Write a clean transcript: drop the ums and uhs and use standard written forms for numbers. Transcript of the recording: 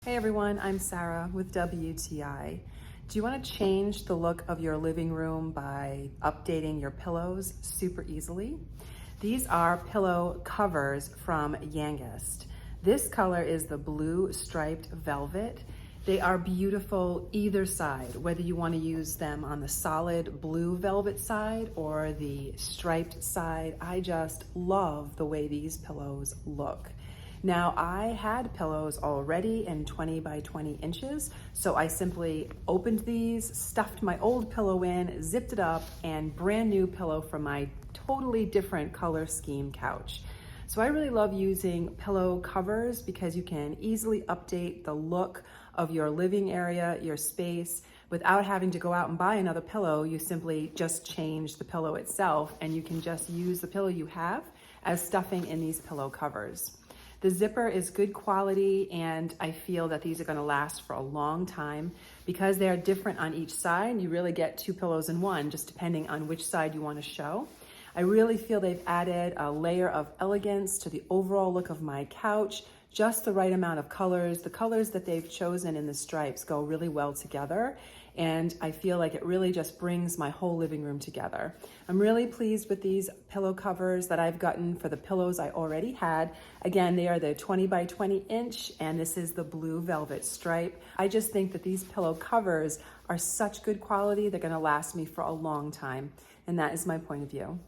Hey everyone, I'm Sarah with WTI. Do you want to change the look of your living room by updating your pillows super easily? These are pillow covers from Yangest. This color is the blue striped velvet. They are beautiful either side, whether you want to use them on the solid blue velvet side or the striped side. I just love the way these pillows look. Now, I had pillows already in 20 by 20 inches, so I simply opened these, stuffed my old pillow in, zipped it up, and brand new pillow from my totally different color scheme couch. So I really love using pillow covers because you can easily update the look of your living area, your space, without having to go out and buy another pillow. You simply just change the pillow itself, and you can just use the pillow you have as stuffing in these pillow covers. The zipper is good quality, and I feel that these are going to last for a long time. Because they are different on each side, you really get two pillows in one, just depending on which side you want to show. I really feel they've added a layer of elegance to the overall look of my couch, just the right amount of colors. The colors that they've chosen in the stripes go really well together, and I feel like it really just brings my whole living room together. I'm really pleased with these pillow covers that I've gotten for the pillows I already had. Again, they are the 20 by 20 inch, and this is the blue velvet stripe. I just think that these pillow covers are such good quality, they're gonna last me for a long time, and that is my point of view.